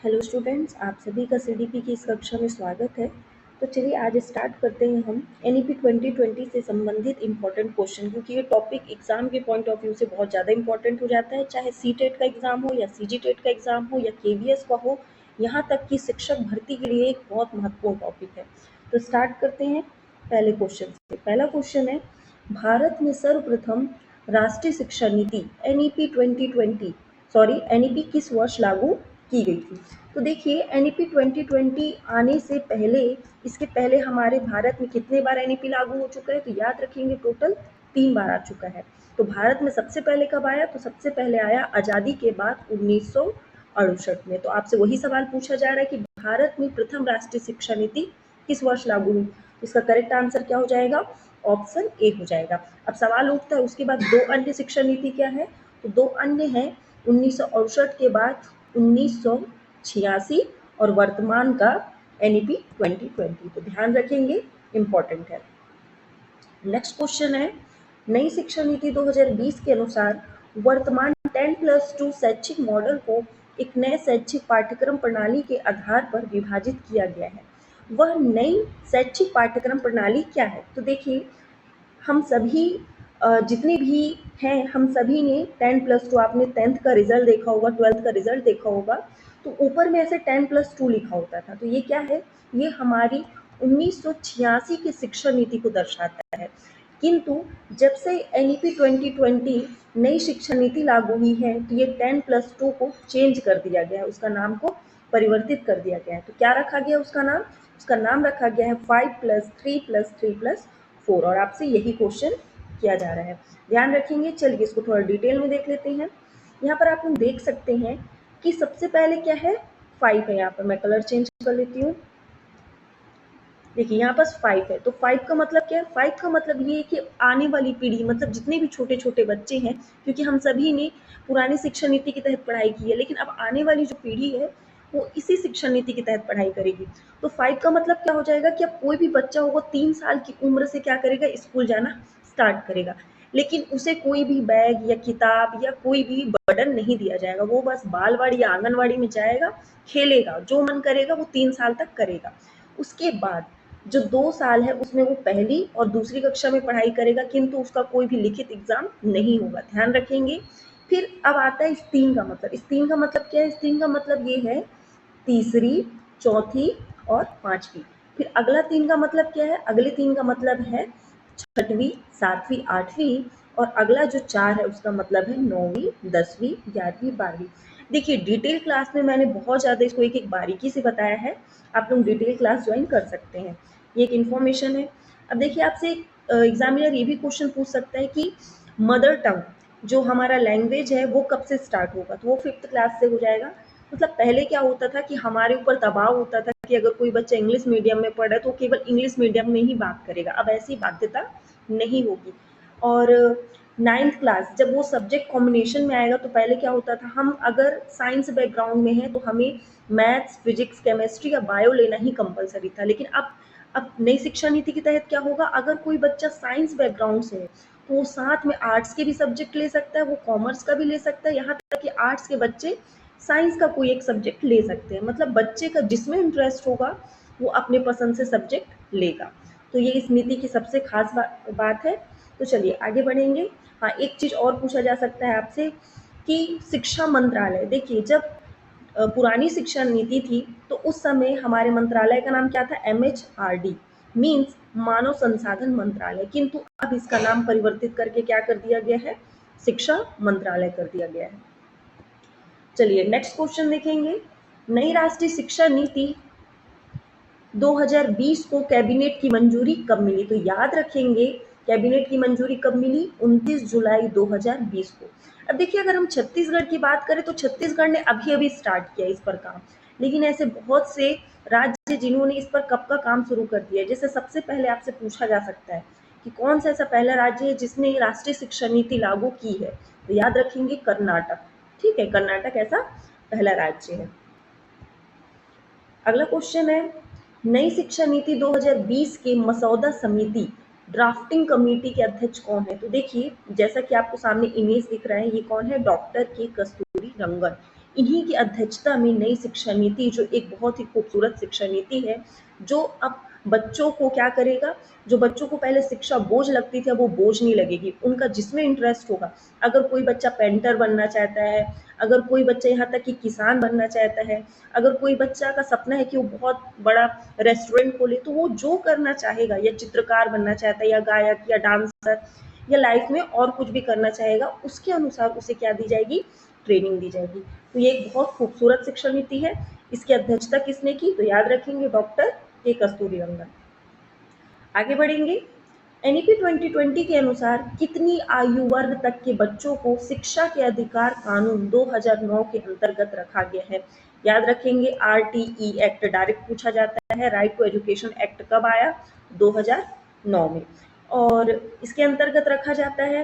Hello students, आप सभी का सीडीपी की इस कक्षा में स्वागत है। तो चलिए आज स्टार्ट करते हैं हम एनईपी 2020 से संबंधित इम्पोर्टेंट क्वेश्चन, क्योंकि ये टॉपिक एग्जाम के पॉइंट ऑफ व्यू से बहुत ज़्यादा इंपॉर्टेंट हो जाता है, चाहे सीटेट का एग्जाम हो या सीजीटेट का एग्जाम हो या केवीएस का हो, यहाँ तक कि शिक्षक भर्ती के लिए एक बहुत महत्वपूर्ण टॉपिक है। तो स्टार्ट करते हैं पहले क्वेश्चन से। पहला क्वेश्चन है, भारत में सर्वप्रथम राष्ट्रीय शिक्षा नीति एनईपी किस वर्ष लागू की गई थी। तो देखिए एनईपी 2020 आने से पहले, इसके पहले हमारे भारत में कितने बार एनईपी लागू हो चुका है, तो याद रखेंगे टोटल 3 बार आ चुका है। तो भारत में सबसे पहले कब आया, तो सबसे पहले आया आज़ादी के बाद 1968 में। तो आपसे वही सवाल पूछा जा रहा है कि भारत में प्रथम राष्ट्रीय शिक्षा नीति किस वर्ष लागू हुई। तो इसका करेक्ट आंसर क्या हो जाएगा, ऑप्शन ए हो जाएगा। अब सवाल उठता है उसके बाद दो अन्य शिक्षा नीति क्या है, तो दो अन्य है 1968 के बाद 1986 और वर्तमान का एनईपी 2020। तो ध्यान रखेंगे, इंपॉर्टेंट है। नेक्स्ट क्वेश्चन है, नई शिक्षा नीति 2020 के अनुसार वर्तमान 10+2 शैक्षिक मॉडल को एक नए शैक्षिक पाठ्यक्रम प्रणाली के आधार पर विभाजित किया गया है। वह नई शैक्षिक पाठ्यक्रम प्रणाली क्या है। तो देखिए हम सभी जितने भी हैं, हम सभी ने 10+2, आपने 10th का रिजल्ट देखा होगा, 12th का रिजल्ट देखा होगा, तो ऊपर में ऐसे 10+2 लिखा होता था। तो ये क्या है, ये हमारी 1986 की शिक्षा नीति को दर्शाता है। किंतु जब से एनईपी 2020 नई शिक्षा नीति लागू हुई है, तो ये 10+2 को चेंज कर दिया गया है, उसका नाम को परिवर्तित कर दिया गया है। तो क्या रखा गया उसका नाम, उसका नाम रखा गया है 5+3+3+4, और आपसे यही क्वेश्चन किया जा रहा है, ध्यान रखेंगे। चलिए इसको थोड़ा डिटेल में देख लेते हैं। यहाँ पर आप लोग देख सकते हैं कि सबसे पहले क्या है, 5 है। यहाँ पर मैं कलर चेंज कर लेती हूँ। देखिए यहाँ पास 5 है, तो 5 का मतलब क्या है, 5 का मतलब ये है कि आने वाली पीढ़ी, मतलब जितने भी छोटे छोटे बच्चे हैं, क्योंकि हम सभी ने पुरानी शिक्षा नीति के तहत पढ़ाई की है, लेकिन अब आने वाली जो पीढ़ी है वो इसी शिक्षा नीति के तहत पढ़ाई करेगी। तो 5 का मतलब क्या हो जाएगा कि अब कोई भी बच्चा होगा 3 साल की उम्र से क्या करेगा, स्कूल जाना स्टार्ट करेगा, लेकिन उसे कोई भी बैग या किताब या कोई भी बर्डन नहीं दिया जाएगा। वो बस बालवाड़ी या आंगनवाड़ी में जाएगा, खेलेगा, जो मन करेगा वो 3 साल तक करेगा। उसके बाद जो 2 साल है उसमें वो पहली और दूसरी कक्षा में पढ़ाई करेगा, किंतु उसका कोई भी लिखित एग्जाम नहीं होगा, ध्यान रखेंगे। फिर अब आता है इस 3 का मतलब। इस 3 का मतलब क्या है, इस 3 का मतलब ये है तीसरी, चौथी और पांचवी। फिर अगला 3 का मतलब क्या है, अगले 3 का मतलब है छठवीं, सातवीं, आठवीं, और अगला जो 4 है उसका मतलब है 9वीं, 10वीं, 11वीं, 12वीं। देखिए डिटेल क्लास में मैंने बहुत ज़्यादा इसको एक एक बारीकी से बताया है, आप लोग डिटेल क्लास ज्वाइन कर सकते हैं, ये एक इन्फॉर्मेशन है। अब देखिए आपसे एग्जामिनर ये भी क्वेश्चन पूछ सकता है कि मदर टंग जो हमारा लैंग्वेज है वो कब से स्टार्ट होगा, तो वो 5th क्लास से हो जाएगा। मतलब पहले क्या होता था कि हमारे ऊपर दबाव होता था कि अगर कोई बच्चा इंग्लिश मीडियम में पढ़ रहा है तो केवल इंग्लिश मीडियम में ही बात करेगा, अब ऐसी बाध्यता नहीं होगी। और 9th क्लास जब वो सब्जेक्ट कॉम्बिनेशन में आएगा, तो पहले क्या होता था, हम अगर साइंस बैकग्राउंड में हैं तो हमें मैथ्स, फिजिक्स, केमिस्ट्री या बायो लेना ही कंपलसरी था। लेकिन अब नई शिक्षा नीति के तहत क्या होगा, अगर कोई बच्चा साइंस बैकग्राउंड से है तो वो साथ में आर्ट्स के भी सब्जेक्ट ले सकता है, वो कॉमर्स का भी ले सकता है, यहाँ तक कि आर्ट्स के बच्चे साइंस का कोई एक सब्जेक्ट ले सकते हैं। मतलब बच्चे का जिसमें इंटरेस्ट होगा वो अपने पसंद से सब्जेक्ट लेगा। तो ये इस नीति की सबसे खास बात है। तो चलिए आगे बढ़ेंगे। हाँ, एक चीज़ और पूछा जा सकता है आपसे कि शिक्षा मंत्रालय, देखिए जब पुरानी शिक्षा नीति थी तो उस समय हमारे मंत्रालय का नाम क्या था, MHRD, मीन्स मानव संसाधन मंत्रालय, किंतु अब इसका नाम परिवर्तित करके क्या कर दिया गया है, शिक्षा मंत्रालय कर दिया गया है। चलिए नेक्स्ट क्वेश्चन देखेंगे, नई राष्ट्रीय शिक्षा नीति 2020 को कैबिनेट की मंजूरी कब मिली। तो याद रखेंगे कैबिनेट की मंजूरी कब मिली, 29 जुलाई 2020 को। अब देखिए अगर हम छत्तीसगढ़ की बात करें तो छत्तीसगढ़ ने अभी अभी स्टार्ट किया इस पर काम, लेकिन ऐसे बहुत से राज्य जिन्होंने इस पर कब का काम शुरू कर दिया है। जैसे सबसे पहले आपसे पूछा जा सकता है कि कौन सा ऐसा पहला राज्य है जिसने राष्ट्रीय शिक्षा नीति लागू की है, तो याद रखेंगे कर्नाटक। ठीक है, कर्नाटक ऐसा पहला राज्य है। अगला क्वेश्चन है, नई शिक्षा नीति 2020 के मसौदा समिति ड्राफ्टिंग कमेटी के अध्यक्ष कौन है। तो देखिए जैसा कि आपको सामने इमेज दिख रहा है, ये कौन है, डॉक्टर के कस्तूरी रंगन। इन्हीं की अध्यक्षता में नई शिक्षा नीति, जो एक बहुत ही खूबसूरत शिक्षा नीति है, जो अब बच्चों को क्या करेगा, जो बच्चों को पहले शिक्षा बोझ लगती थी, अब वो बोझ नहीं लगेगी। उनका जिसमें इंटरेस्ट होगा, अगर कोई बच्चा पेंटर बनना चाहता है, अगर कोई बच्चा यहाँ तक कि किसान बनना चाहता है, अगर कोई बच्चा का सपना है कि वो बहुत बड़ा रेस्टोरेंट खोले, तो वो जो करना चाहेगा, या चित्रकार बनना चाहता है, या गायक, या डांसर, या लाइफ में और कुछ भी करना चाहेगा, उसके अनुसार उसे क्या दी जाएगी, ट्रेनिंग दी जाएगी। तो ये एक बहुत खूबसूरत शिक्षा नीति है। इसकी अध्यक्षता किसने की, तो याद रखेंगे डॉक्टर के कस्तूरीरंगन। आगे बढ़ेंगे। एनईपी 2020 के अनुसार कितनी आयु वर्ग तक के बच्चों को शिक्षा के अधिकार कानून 2009 के अंतर्गत रखा गया है। याद रखेंगे आरटीई एक्ट डायरेक्ट पूछा जाता है। राइट टू एजुकेशन एक्ट कब आया, 2009 में, और इसके अंतर्गत रखा जाता है।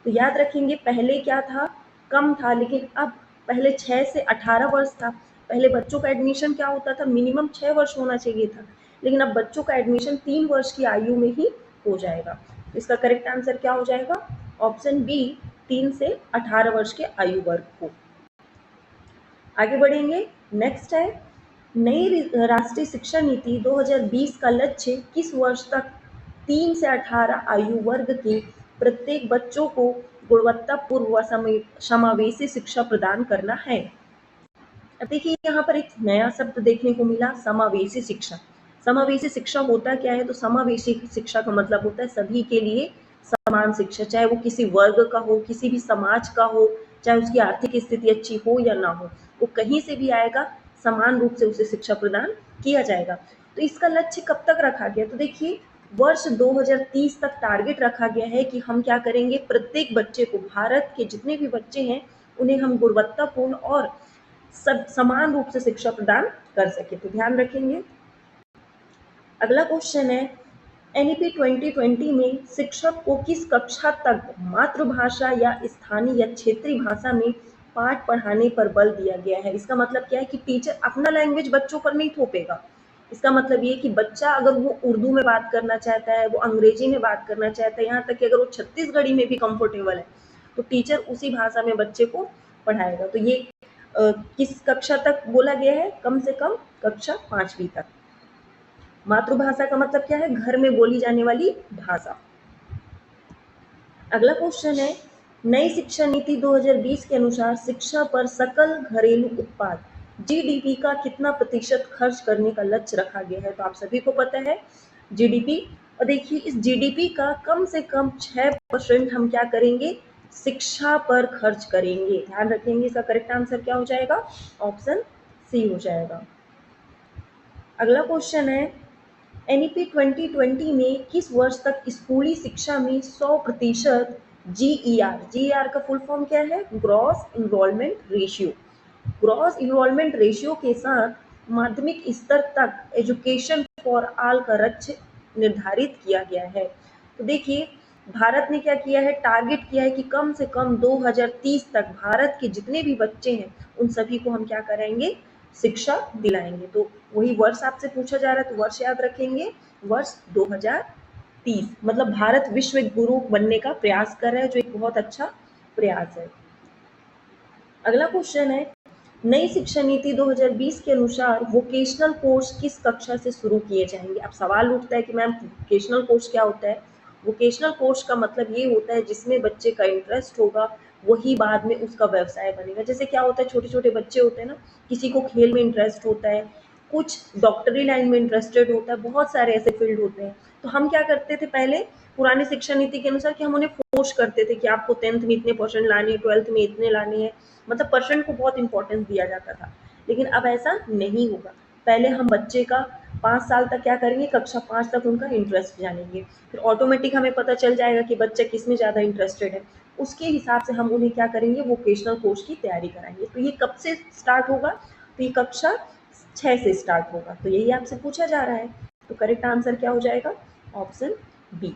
तो याद रखेंगे पहले क्या था, कम था, लेकिन अब पहले 6 से 18 वर्ष था। पहले बच्चों का एडमिशन क्या होता था, मिनिमम 6 वर्ष होना चाहिए था, लेकिन अब बच्चों का एडमिशन 3 वर्ष की आयु में ही हो जाएगा। तो इसका करेक्ट आंसर क्या हो जाएगा, ऑप्शन बी, 3 से 18 वर्ष के आयु वर्ग को। आगे बढ़ेंगे। नेक्स्ट है, नई राष्ट्रीय शिक्षा नीति 2020 का लक्ष्य किस वर्ष तक 3 से 18 आयु वर्ग के प्रत्येक बच्चों को गुणवत्तापूर्ण व समावेशी शिक्षा प्रदान करना है। अब देखिए यहाँ पर एक नया शब्द देखने को मिला, समावेशी शिक्षा। समावेशी शिक्षा होता क्या है, तो समावेशी शिक्षा का मतलब होता है सभी के लिए समान शिक्षा, चाहे वो किसी वर्ग का हो, किसी भी समाज का हो, चाहे उसकी आर्थिक स्थिति अच्छी हो या ना हो, वो कहीं से भी आएगा, समान रूप से उसे शिक्षा प्रदान किया जाएगा। तो इसका लक्ष्य कब तक रखा गया, तो देखिए वर्ष 2030 तक टारगेट रखा गया है कि हम क्या करेंगे, प्रत्येक बच्चे को, भारत के जितने भी बच्चे हैं उन्हें हम गुणवत्तापूर्ण और सब समान रूप से शिक्षा प्रदान कर सके। तो ध्यान रखेंगे। अगला क्वेश्चन है, एनईपी 2020 में शिक्षक को किस कक्षा तक मातृभाषा या स्थानीय या क्षेत्रीय भाषा में पाठ पढ़ाने पर बल दिया गया है। इसका मतलब क्या है कि टीचर अपना लैंग्वेज बच्चों पर नहीं थोपेगा। इसका मतलब ये कि बच्चा अगर वो उर्दू में बात करना चाहता है, वो अंग्रेजी में बात करना चाहता है, यहाँ तक कि अगर वो छत्तीसगढ़ी में भी कंफर्टेबल है, तो टीचर उसी भाषा में बच्चे को पढ़ाएगा। तो ये किस कक्षा तक बोला गया है, कम से कम कक्षा 5वीं तक। मातृभाषा का मतलब क्या है, घर में बोली जाने वाली भाषा। अगला क्वेश्चन है, नई शिक्षा नीति 2020 के अनुसार शिक्षा पर सकल घरेलू उत्पाद जीडीपी का कितना प्रतिशत खर्च करने का लक्ष्य रखा गया है। तो आप सभी को पता है जीडीपी, और देखिए इस जीडीपी का कम से कम 6% हम क्या करेंगे, शिक्षा पर खर्च करेंगे। ध्यान रखेंगे, इसका करेक्ट आंसर क्या हो जाएगा, ऑप्शन सी हो जाएगा। अगला क्वेश्चन है, एनईपी 2020 में किस वर्ष तक स्कूली शिक्षा में 100% जीईआर, जीईआर का फुल फॉर्म क्या है, gross enrolment ratio, gross enrolment ratio के साथ माध्यमिक स्तर तक एजुकेशन फॉर ऑल का लक्ष्य निर्धारित किया गया है। तो देखिए भारत ने क्या किया है, टारगेट किया है कि कम से कम 2030 तक भारत के जितने भी बच्चे हैं उन सभी को हम क्या कराएंगे, शिक्षा दिलाएंगे। तो वही वर्ष आपसे पूछा जा रहा है, तो वर्ष याद रखेंगे, वर्ष 2030, मतलब भारत विश्व गुरु बनने का प्रयास कर रहा है, जो एक बहुत अच्छा प्रयास है। अगला क्वेश्चन है, नई शिक्षा नीति 2020 के अनुसार वोकेशनल कोर्स किस कक्षा से शुरू किए जाएंगे। अब सवाल उठता है कि मैम वोकेशनल कोर्स क्या होता है। वोकेशनल कोर्स का मतलब ये होता है जिसमें बच्चे का इंटरेस्ट होगा, वही बाद में उसका व्यवसाय बनेगा। जैसे क्या होता है, छोटे छोटे बच्चे होते हैं ना, किसी को खेल में इंटरेस्ट होता है, कुछ डॉक्टरी लाइन में इंटरेस्टेड होता है, बहुत सारे ऐसे फील्ड होते हैं। तो हम क्या करते थे पहले पुरानी शिक्षा नीति के अनुसार कि हम उन्हें फोर्स करते थे कि आपको 10th में इतने परसेंट लाने हैं, 12th में इतने लाने हैं, मतलब परसेंट को बहुत इंपॉर्टेंस दिया जाता था। लेकिन अब ऐसा नहीं होगा। पहले हम बच्चे का 5 साल तक क्या करेंगे, कक्षा 5 तक उनका इंटरेस्ट जानेंगे, फिर ऑटोमेटिक हमें पता चल जाएगा कि बच्चा किस में ज़्यादा इंटरेस्टेड है, उसके हिसाब से हम उन्हें क्या करेंगे, वोकेशनल कोर्स की तैयारी कराएंगे। तो ये कब से स्टार्ट होगा, तो ये कक्षा 6 से स्टार्ट होगा। तो यही आपसे पूछा जा रहा है। तो करेक्ट आंसर क्या हो जाएगा, ऑप्शन बी।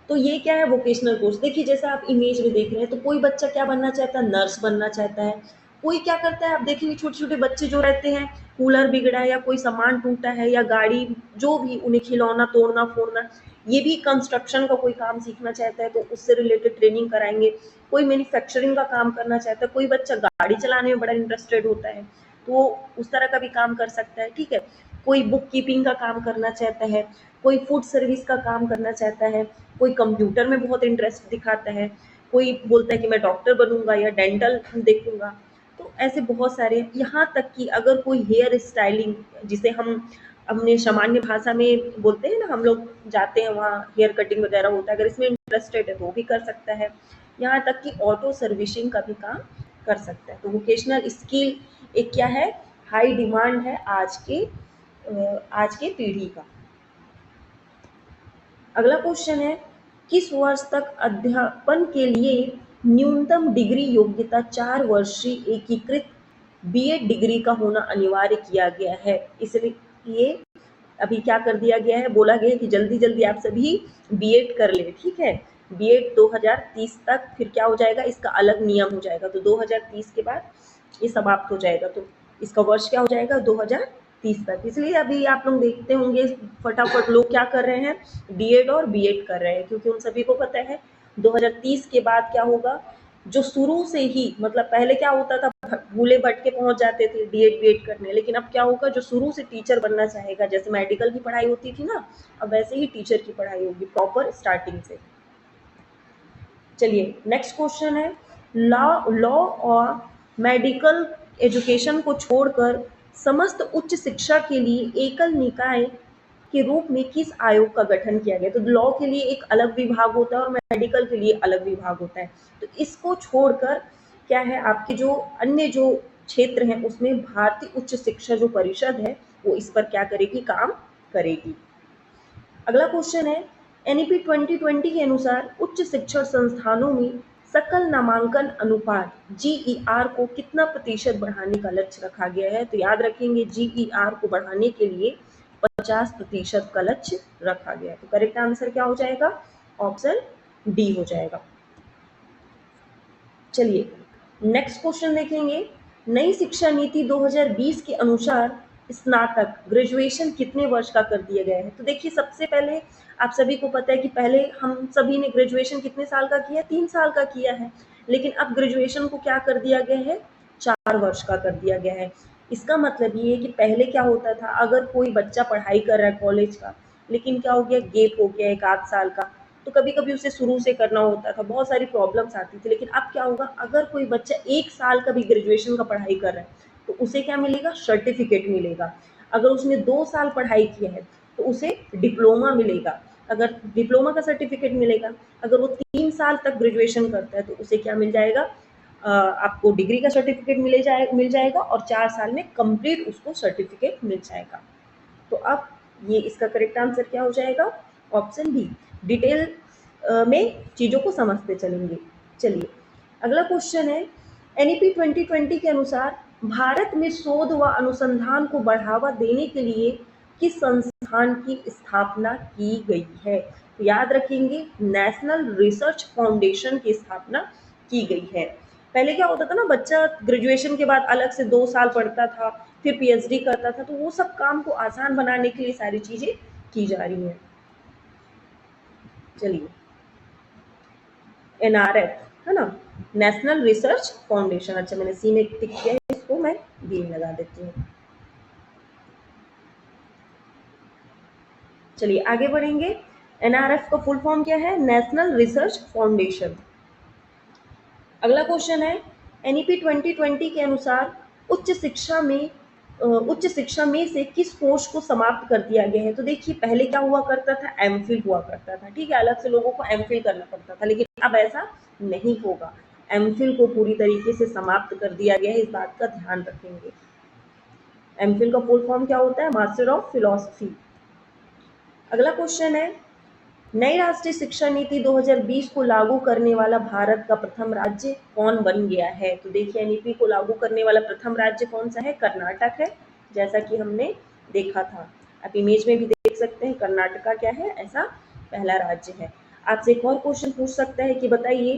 तो ये क्या है, वोकेशनल कोर्स। देखिए जैसा आप इमेज में देख रहे हैं, तो कोई बच्चा क्या बनना चाहता है, नर्स बनना चाहता है, कोई क्या करता है, आप देखेंगे छोटे छोटे बच्चे जो रहते हैं, कूलर बिगड़ा है या कोई सामान टूटा है या गाड़ी, जो भी उन्हें खिलौना तोड़ना फोड़ना, ये भी कंस्ट्रक्शन का कोई काम सीखना चाहता है तो उससे रिलेटेड ट्रेनिंग कराएंगे। कोई मैन्युफैक्चरिंग का काम करना चाहता है, कोई बच्चा गाड़ी चलाने में बड़ा इंटरेस्टेड होता है तो वो उस तरह का भी काम कर सकता है, ठीक है। कोई बुक कीपिंग का काम करना चाहता है, कोई फूड सर्विस का काम करना चाहता है, कोई कंप्यूटर में बहुत इंटरेस्ट दिखाता है, कोई बोलता है कि मैं डॉक्टर बनूंगा या डेंटल देखूंगा। तो ऐसे बहुत सारे, यहाँ तक कि अगर कोई हेयर स्टाइलिंग, जिसे हम अपने सामान्य भाषा में बोलते हैं ना, हम लोग जाते हैं वहाँ हेयर कटिंग वगैरह होता है, अगर इसमें इंटरेस्टेड है तो वो भी कर सकता है। यहाँ तक कि ऑटो सर्विसिंग का भी काम कर सकता है। तो वोकेशनल स्किल एक क्या है, हाई डिमांड है आज के पीढ़ी का। अगला क्वेश्चन है, किस वर्ष तक अध्यापन के लिए न्यूनतम डिग्री योग्यता 4 वर्षीय एकीकृत बीएड डिग्री का होना अनिवार्य किया गया है? इसलिए अभी क्या कर दिया गया है, बोला गया है कि जल्दी जल्दी आप सभी बीएड कर ले, ठीक है। बीएड 2030 तक फिर क्या हो जाएगा, इसका अलग नियम हो जाएगा, तो 2030 के बाद ये समाप्त हो जाएगा, तो इसका वर्ष क्या हो जाएगा, 2030 तक। इसलिए अभी आप लोग देखते होंगे फटाफट लोग क्या कर रहे हैं, डीएड और बीएड कर रहे हैं, क्योंकि उन सभी को पता है 2030 के बाद क्या होगा। जो शुरू से ही, मतलब पहले क्या होता था, भूले भटके पहुंच जाते थे डीएड बीएड करने, लेकिन अब क्या होगा, जो शुरू से टीचर बनना चाहेगा, जैसे मेडिकल की पढ़ाई होती थी ना, अब वैसे ही टीचर की पढ़ाई होगी प्रॉपर स्टार्टिंग से। चलिए नेक्स्ट क्वेश्चन है, लॉ और मेडिकल एजुकेशन को छोड़कर समस्त उच्च शिक्षा के लिए एकल निकाय के रूप में किस आयोग का गठन किया गया? तो लॉ के लिए एक अलग विभाग होता है और मेडिकल के लिए अलग विभाग होता है। तो इसको छोड़कर क्या है, आपके जो अन्य जो क्षेत्र हैं उसमें भारतीय उच्च शिक्षा जो परिषद है वो इस पर क्या करेगी, काम करेगी। अगला क्वेश्चन है, एनईपी 2020 के अनुसार उच्च शिक्षण संस्थानों में सकल नामांकन अनुपात जीईआर को कितना प्रतिशत बढ़ाने का लक्ष्य रखा गया है? तो याद रखेंगे जीईआर को बढ़ाने के लिए 50% का लक्ष्य रखा गया है। तो करेक्ट आंसर क्या हो जाएगा, ऑप्शन डी हो जाएगा। चलिए नेक्स्ट क्वेश्चन देखेंगे, नई शिक्षा नीति 2020 के अनुसार स्नातक ग्रेजुएशन कितने वर्ष का कर दिया गया है? तो देखिए सबसे पहले आप सभी को पता है कि पहले हम सभी ने ग्रेजुएशन कितने साल का किया, 3 साल का किया है, लेकिन अब ग्रेजुएशन को क्या कर दिया गया है, 4 वर्ष का कर दिया गया है। इसका मतलब ये है कि पहले क्या होता था, अगर कोई बच्चा पढ़ाई कर रहा है कॉलेज का, लेकिन क्या हो गया, गेप हो गया 1 आध साल का, तो कभी कभी उसे शुरू से करना होता था, बहुत सारी प्रॉब्लम्स आती थी। लेकिन अब क्या होगा, अगर कोई बच्चा 1 साल का भी ग्रेजुएशन का पढ़ाई कर रहा है तो उसे क्या मिलेगा, सर्टिफिकेट मिलेगा। अगर उसने 2 साल पढ़ाई किया है तो उसे डिप्लोमा मिलेगा, अगर डिप्लोमा का सर्टिफिकेट मिलेगा। अगर वो 3 साल तक ग्रेजुएशन करता है तो उसे क्या मिल जाएगा, आपको डिग्री का सर्टिफिकेट मिल जाएगा और 4 साल में कंप्लीट उसको सर्टिफिकेट मिल जाएगा। तो अब ये इसका करेक्ट आंसर क्या हो जाएगा, ऑप्शन बी। डिटेल में चीज़ों को समझते चलेंगे। चलिए अगला क्वेश्चन है, एनईपी 2020 के अनुसार भारत में शोध व अनुसंधान को बढ़ावा देने के लिए किस संस्थान की स्थापना की गई है? तो याद रखेंगे नेशनल रिसर्च फाउंडेशन की स्थापना की गई है। पहले क्या होता था ना, बच्चा ग्रेजुएशन के बाद अलग से 2 साल पढ़ता था, फिर पीएचडी करता था, तो वो सब काम को आसान बनाने के लिए सारी चीजें की जा रही हैं। चलिए एनआरएफ है ना, नेशनल रिसर्च फाउंडेशन, अच्छा मैंने सी में टिक किया है, इसको मैं बी में लगा देती हूँ। चलिए आगे बढ़ेंगे, एनआरएफ का फुल फॉर्म क्या है, नेशनल रिसर्च फाउंडेशन। अगला क्वेश्चन है, एनईपी 2020 के अनुसार उच्च शिक्षा में से किस कोर्स को समाप्त कर दिया गया है? तो देखिए पहले क्या हुआ करता था, एमफिल हुआ करता था, ठीक है, अलग से लोगों को एमफिल करना पड़ता था, लेकिन अब ऐसा नहीं होगा। एमफिल को पूरी तरीके से समाप्त कर दिया गया है, इस बात का ध्यान रखेंगे। एमफिल का फुल फॉर्म क्या होता है, मास्टर ऑफ फिलॉसफी। अगला क्वेश्चन है, नई राष्ट्रीय शिक्षा नीति 2020 को लागू करने वाला भारत का प्रथम राज्य कौन बन गया है? तो देखिए एनईपी को लागू करने वाला प्रथम राज्य कौन सा है, कर्नाटक है, जैसा कि हमने देखा था। आप इमेज में भी देख सकते हैं कर्नाटका क्या है, ऐसा पहला राज्य है। आपसे एक और क्वेश्चन पूछ सकता है कि बताइए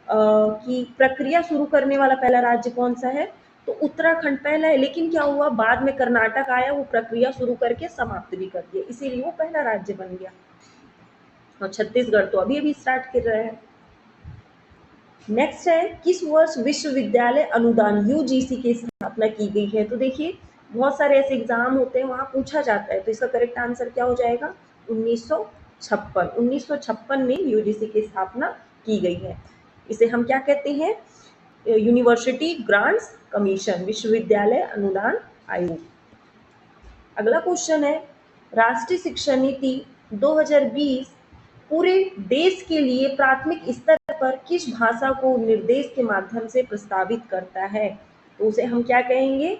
कि प्रक्रिया शुरू करने वाला पहला राज्य कौन सा है? तो उत्तराखंड पहला है, लेकिन क्या हुआ, बाद में कर्नाटक आया, वो प्रक्रिया शुरू करके समाप्त भी कर दिया, इसीलिए वो पहला राज्य बन गया। और छत्तीसगढ़ तो अभी अभी स्टार्ट कर रहा है। नेक्स्ट है, किस वर्ष विश्वविद्यालय अनुदान यूजीसी की स्थापना की गई है? तो देखिए बहुत सारे ऐसे एग्जाम होते हैं, वहाँ पूछा जाता है, तो इसका करेक्ट आंसर क्या हो जाएगा? 1956। 1956 में यूजीसी की स्थापना की गई है। इसे हम क्या कहते हैं? यूनिवर्सिटी ग्रांट्स कमीशन, विश्वविद्यालय अनुदान आयोग। अगला क्वेश्चन है, राष्ट्रीय शिक्षा नीति 2020 पूरे देश के लिए प्राथमिक स्तर पर किस भाषा को निर्देश के माध्यम से प्रस्तावित करता है? तो उसे हम क्या कहेंगे?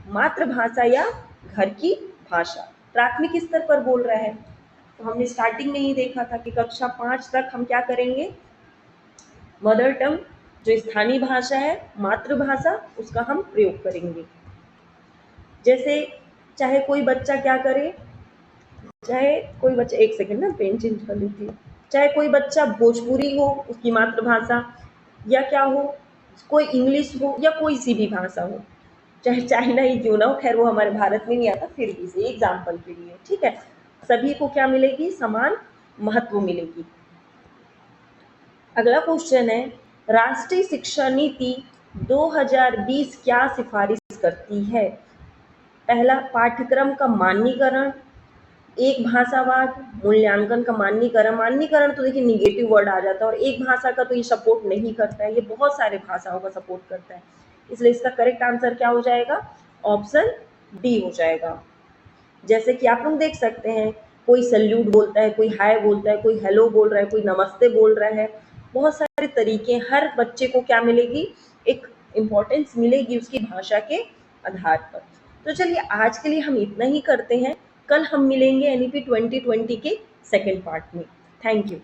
मातृभाषा या घर की भाषा। प्राथमिक स्तर पर बोल रहा है, तो हमने स्टार्टिंग में ही देखा था कि कक्षा 5 तक हम क्या करेंगे? मदर टंग, जो स्थानीय भाषा है, मातृभाषा, उसका हम प्रयोग करेंगे। जैसे चाहे कोई बच्चा क्या करे, चाहे कोई बच्चा, एक सेकेंड ना पेन चेंज कर लेती हूँ, चाहे कोई बच्चा भोजपुरी हो उसकी मातृभाषा, या क्या हो, कोई इंग्लिश हो, या कोई सी भी भाषा हो, चाहे चाइना ही क्यों ना हो, खैर वो हमारे भारत में नहीं आता, फिर भी से एग्जाम्पल के लिए, ठीक है, सभी को क्या मिलेगी? समान महत्व मिलेगी। अगला क्वेश्चन है, राष्ट्रीय शिक्षा नीति 2020 क्या सिफारिश करती है? पहला, पाठ्यक्रम का मान्यीकरण, एक भाषावाद, मूल्यांकन का मान्यीकरण। मान्यीकरण तो देखिए निगेटिव वर्ड आ जाता है, और एक भाषा का तो ये सपोर्ट नहीं करता है, ये बहुत सारे भाषाओं का सपोर्ट करता है, इसलिए इसका करेक्ट आंसर क्या हो जाएगा? ऑप्शन डी हो जाएगा। जैसे कि आप लोग देख सकते हैं, कोई सल्यूट बोलता है, कोई हाय बोलता है, कोई हेलो बोल रहा है, कोई नमस्ते बोल रहा है, बहुत सारे तरीके, हर बच्चे को क्या मिलेगी? एक इम्पोर्टेंस मिलेगी उसकी भाषा के आधार पर। तो चलिए आज के लिए हम इतना ही करते हैं, कल हम मिलेंगे NEP 2020 के सेकेंड पार्ट में। Thank you.